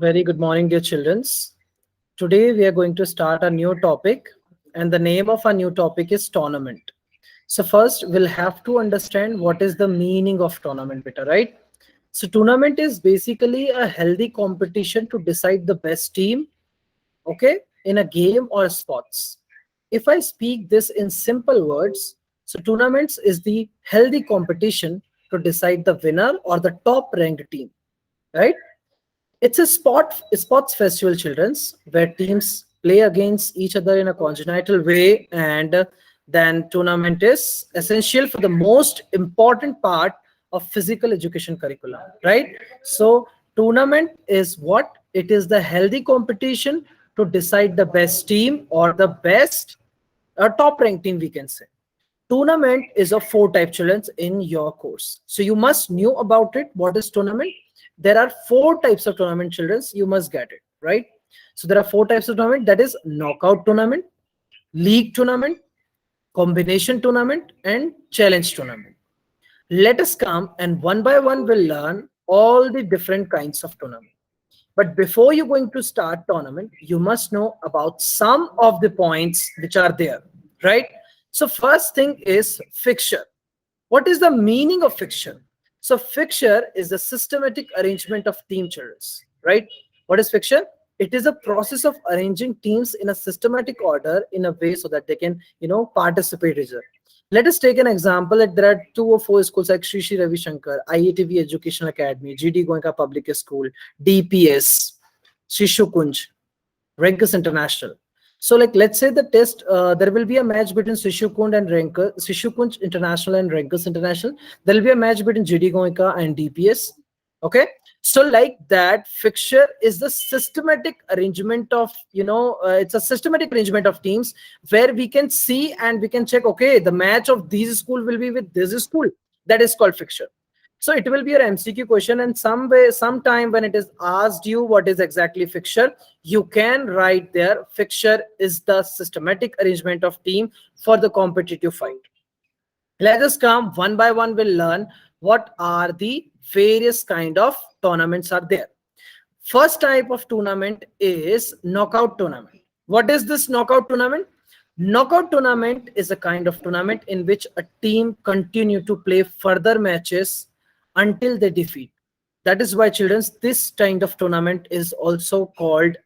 Very good morning, dear children. Today we are going to start a new topic, and the name of our new topic is tournament. So first, we'll have to understand what is the meaning of tournament, beta, right? So tournament is basically a healthy competition to decide the best team, okay, in a game or sports. If I speak this in simple words, so tournaments is the healthy competition to decide the winner or the top ranked team, right? It's a sports festival, children's, where teams play against each other in a congenital way, and then tournament is essential for the most important part of physical education curriculum, right? So tournament is what? It is the healthy competition to decide the best team or the best top ranked team, we can say. Tournament is of four type, children, in your course, so you must knew about it. What is tournament? There are four types of tournament, children. You must get it right. So there are four types of tournament, that is knockout tournament, league tournament, combination tournament, and challenge tournament. Let us come and one by one we'll learn all the different kinds of tournament. But before you're going to start tournament, you must know about some of the points which are there, right? So first thing is fixture. What is the meaning of fixture? So fixture is the systematic arrangement of team chairs, right? What is fixture? It is a process of arranging teams in a systematic order in a way so that they can, participate each other. Let us take an example that there are 2 or 4 schools like Sri Sri Ravi Shankar, IATV Educational Academy, GD Goenka Public School, DPS, Shishu Kunj, Renkus International. So like, let's say the test, there will be a match between Sishukunj and Sishukunj International and Renkus International. There will be a match between GD Goenka and DPS. Okay. So like that, fixture is the systematic arrangement of, it's a systematic arrangement of teams where we can see and we can check, okay, the match of these school will be with this school. That is called fixture. So it will be your MCQ question, and sometime when it is asked you what is exactly fixture, you can write there, fixture is the systematic arrangement of team for the competitive fight. Let us come one by one, we'll learn what are the various kind of tournaments are there. First type of tournament is knockout tournament. What is this knockout tournament? Knockout tournament is a kind of tournament in which a team continue to play further matches until they defeat. That is why, children, this kind of tournament is also called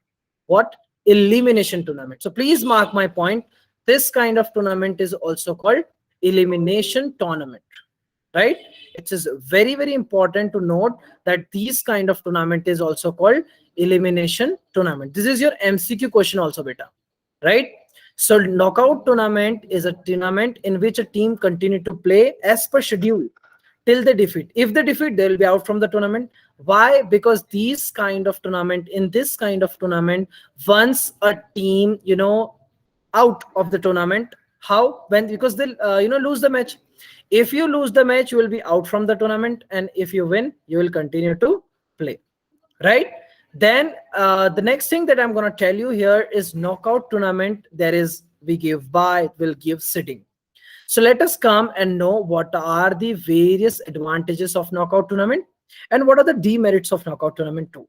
what? Elimination tournament. So please mark my point. This kind of tournament is also called elimination tournament, right? It is very, very important to note that these kind of tournament is also called elimination tournament. This is your MCQ question also, beta, right? So knockout tournament is a tournament in which a team continue to play as per schedule till they defeat. If they defeat, they will be out from the tournament. Why? Because these kind of tournament, in this kind of tournament, once a team, out of the tournament, how? When? Because they'll, lose the match. If you lose the match, you will be out from the tournament, and if you win, you will continue to play, right? Then the next thing that I'm going to tell you here is knockout tournament. There is, we give bye, will give sitting. So let us come and know what are the various advantages of knockout tournament and what are the demerits of knockout tournament too,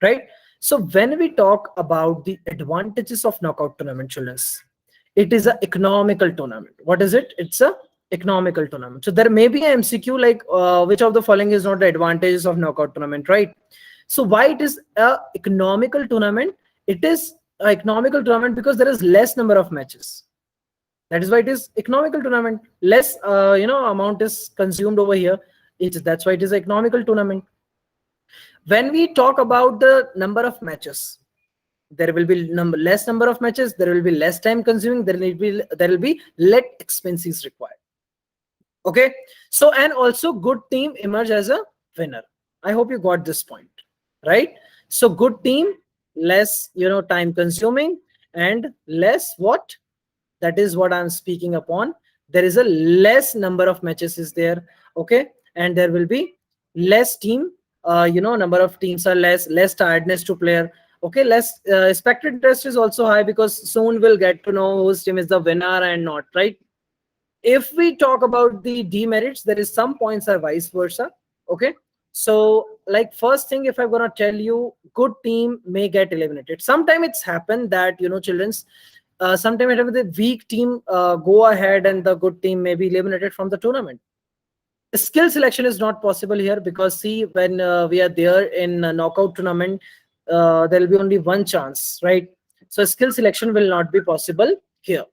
right? So when we talk about the advantages of knockout tournament, children, it is an economical tournament. What is it? It's a economical tournament. So there may be an MCQ like which of the following is not the advantages of knockout tournament, right? So why it is a economical tournament? It is an economical tournament because there is less number of matches. That is why it is economical tournament. Less, amount is consumed over here. That's why it is economical tournament. When we talk about the number of matches, there will be less number of matches. There will be less time consuming. There will be less expenses required. Okay. So and also good team emerge as a winner. I hope you got this point, right? So good team, less time consuming, and less what? That is what I'm speaking upon. There is a less number of matches is there, okay, and there will be less team. Number of teams are less tiredness to player. Okay, less spectator interest is also high because soon we'll get to know whose team is the winner and not, right? If we talk about the demerits, there is some points are vice versa. Okay, So, like, first thing, if I'm gonna tell you, good team may get eliminated. Sometimes it's happened that, children's, sometimes it happens the weak team go ahead and the good team may be eliminated from the tournament. Skill selection is not possible here, because see, when we are there in a knockout tournament, there will be only one chance, right? So skill selection will not be possible here,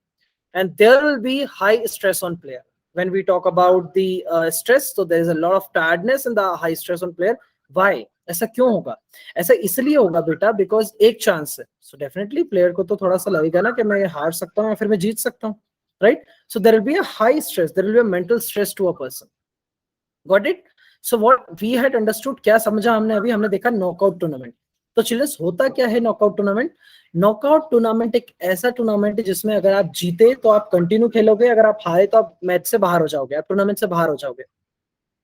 and there will be high stress on player. When we talk about the stress, so there is a lot of tiredness and the high stress on player. Why? ऐसा क्यों होगा? ऐसा इसलिए होगा बेटा, because एक chance है, so definitely player को तो थोड़ा सा लगेगा ना कि मैं हार सकता हूँ या फिर मैं जीत सकता हूँ, right? So there will be a high stress, there will be a mental stress to a person. Got it? So what we had understood, क्या समझा हमने? अभी हमने देखा नॉकआउट टूर्नामेंट. तो चिल्ड्रंस, होता क्या है नॉकआउट टूर्नामेंट? नॉकआउट टूर्नामेंट एक ऐसा टूर्नामेंट है जिसमें अगर आप जीते तो आप कंटिन्यू खेलोगे, अगर आप हारे तो आप मैच से बाहर हो जाओगे, आप टूर्नामेंट से बाहर हो जाओगे.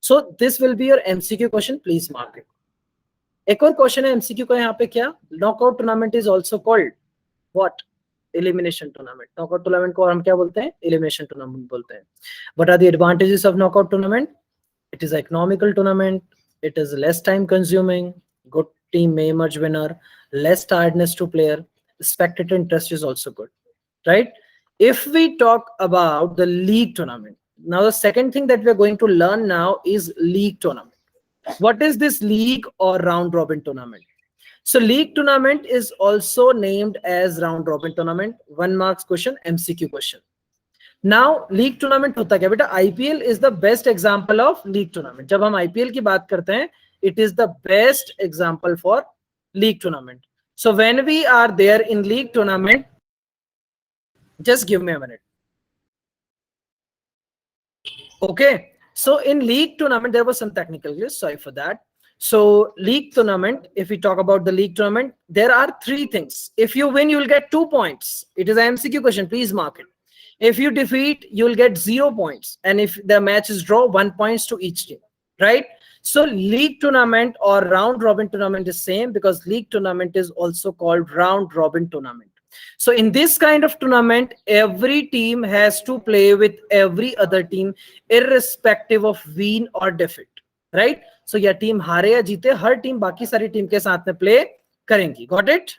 So this will be your MCQ question, please mark it. एक और क्वेश्चन है एमसीक्यू का यहाँ पे, क्या? Knockout tournament is also called what? Elimination tournament. Knockout tournament को हम क्या बोलते हैं? एलिमिनेशन टूर्नामेंट बोलते हैं. What are the advantages of knockout tournament? It is an economical tournament. It is less time consuming. Good team may emerge winner. Less tiredness to player. Spectator interest is also good, right? If we talk about the league tournament, now the second thing that we are going to learn now is league tournament. What is this league or round robin tournament? So league tournament is also named as round robin tournament. 1 marks question, MCQ question. Now league tournament होता क्या बेटा? IPL is the best example of league tournament. जब हम IPL की बात करते हैं, it is the best example for league tournament. So when we are there in league tournament, just give me a minute. Okay, so in league tournament there was some technical glitch, sorry for that. So league tournament, if we talk about the league tournament, there are 3 things. If you win, you will get 2 points. It is an MCQ question, please mark it. If you defeat, you will get 0 points, and if the match is draw, 1 points to each team, right? So league tournament or round robin tournament is same, because league tournament is also called round robin tournament. So in this kind of tournament, every team has to play with every other team, irrespective of win or defeat, right? So या team हारे या जीते, हर team बाकी सारी team के साथ में play करेंगी. Got it?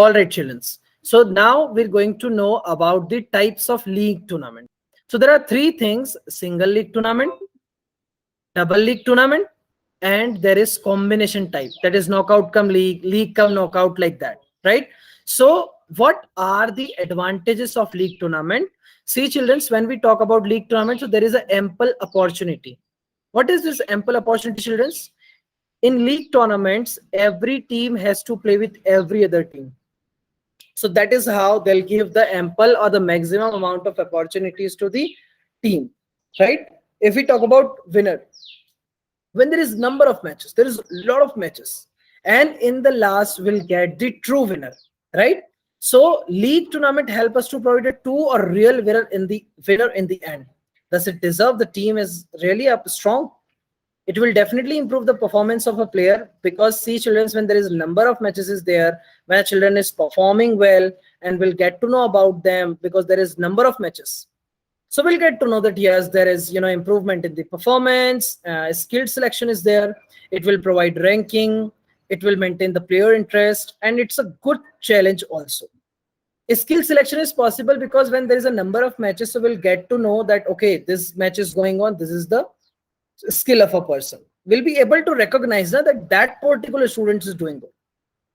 All right, children. So now we're going to know about the types of league tournament. So there are 3 things: single league tournament, double league tournament, and there is combination type, that is knockout come league, league come knockout, like that, right? So what are the advantages of league tournament? See, children, when we talk about league tournament, so there is an ample opportunity. What is this ample opportunity, children? In league tournaments, every team has to play with every other team. So that is how they'll give the ample or the maximum amount of opportunities to the team, right? If we talk about winner, when there is number of matches, there is a lot of matches, and in the last we'll get the true winner, right? So league tournament help us to provide a true or real winner in the end. Does it deserve? The team is really up strong. It will definitely improve the performance of a player, because see, children, when there is a number of matches is there, when a children is performing well, and we'll get to know about them because there is number of matches. So we'll get to know that yes, there is improvement in the performance. Skilled selection is there. It will provide ranking. It will maintain the player interest, and it's a good challenge also. Skill selection is possible because when there is a number of matches, so we'll get to know that okay, this match is going on. This is the skill of a person. We'll be able to recognize that that particular student is doing good.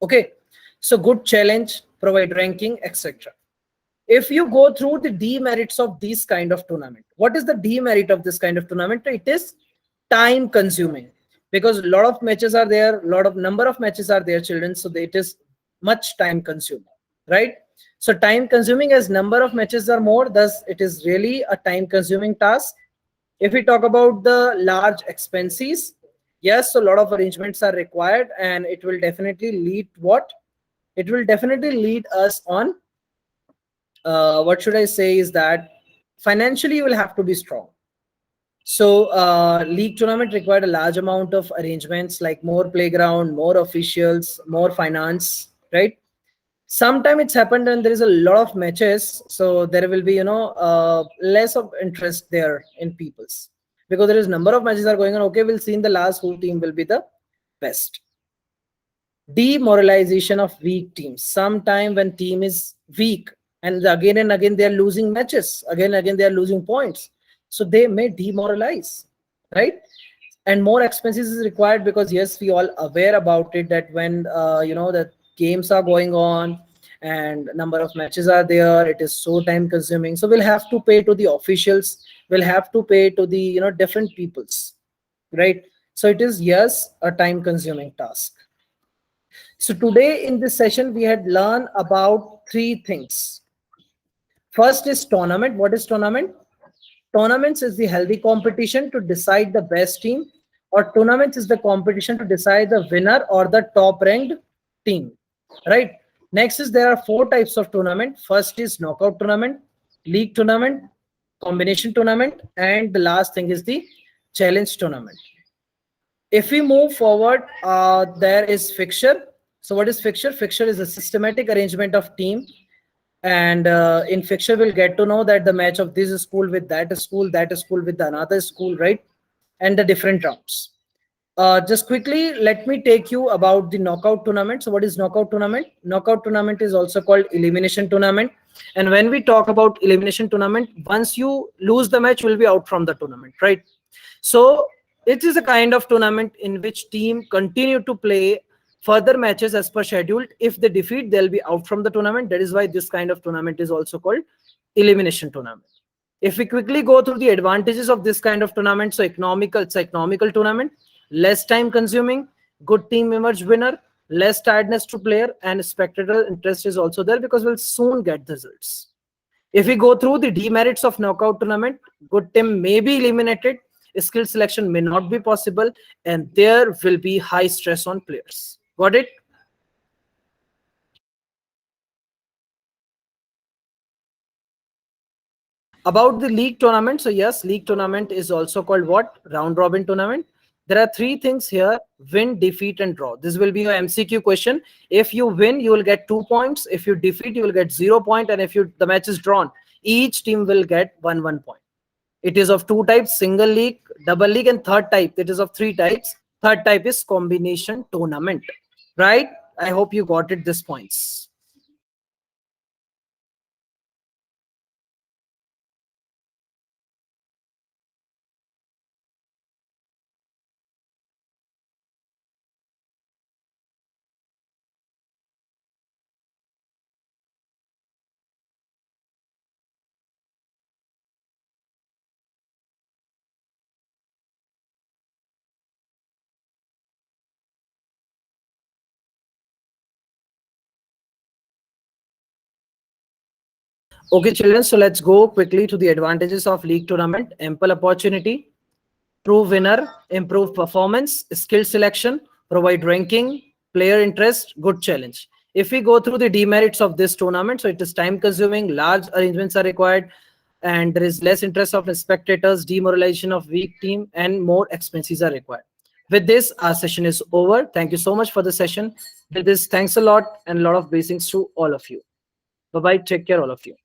Okay, so good challenge, provide ranking, etc. If you go through the demerits of this kind of tournament, what is the demerit of this kind of tournament? It is time consuming, because a lot of matches are there, a lot of number of matches are there, children, so it is much time consuming, right? So time consuming, as number of matches are more, thus it is really a time consuming task. If we talk about the large expenses, yes, so a lot of arrangements are required, and it will definitely lead what? It will definitely lead us on what should I say is that financially you will have to be strong. So league tournament required a large amount of arrangements, like more playground, more officials, more finance, right? Sometimes it's happened when there is a lot of matches, so there will be less of interest there in people's, because there is number of matches are going on. Okay, we'll see in the last who team will be the best. Demoralization of weak teams. Sometime when team is weak and again they are losing matches, again they are losing points, so they may demoralize, right? And more expenses is required, because yes, we all aware about it, that when the games are going on and number of matches are there, it is so time consuming, so we'll have to pay to the officials, we'll have to pay to the different peoples, right? So it is, yes, a time consuming task. So today in this session, we had learned about three things. First is tournament. What is tournament? Tournaments is the healthy competition to decide the best team, or tournaments is the competition to decide the winner or the top ranked team, right? Next is, there are four types of tournament. First is knockout tournament, league tournament, combination tournament, and the last thing is the challenge tournament. If we move forward, there is fixture. So what is fixture? Fixture is a systematic arrangement of team, and in fixture we'll get to know that the match of this school with that school with another school, right? And the different rounds. Just quickly, let me take you about the knockout tournament. So what is knockout tournament? Knockout tournament is also called elimination tournament. And when we talk about elimination tournament, once you lose the match, you will be out from the tournament, right? So it is a kind of tournament in which team continue to play further matches as per scheduled. If they defeat, they'll be out from the tournament. That is why this kind of tournament is also called elimination tournament. If we quickly go through the advantages of this kind of tournament, so it's economical tournament, less time consuming, good team emerge winner, less tiredness to player, and spectator interest is also there, because we'll soon get the results. If we go through the demerits of knockout tournament, good team may be eliminated, skill selection may not be possible, and there will be high stress on players. Got it? About the league tournament, so yes, league tournament is also called what? Round robin tournament. There are three things here: win, defeat, and draw. This will be your MCQ question. If you win, you will get 2 points. If you defeat, you will get 0 point. And if the match is drawn, each team will get 1 point. It is of two types: single league, double league, and third type. It is of three types. Third type is combination tournament, right? I hope you got it, these points. Okay, children, so let's go quickly to the advantages of league tournament. Ample opportunity, prove winner, improve performance, skill selection, provide ranking, player interest, good challenge. If we go through the demerits of this tournament, so it is time consuming, large arrangements are required, and there is less interest of the spectators, demoralization of weak team, and more expenses are required. With this, our session is over. Thank you so much for the session. With this, thanks a lot, and a lot of blessings to all of you. Bye-bye. Take care, all of you.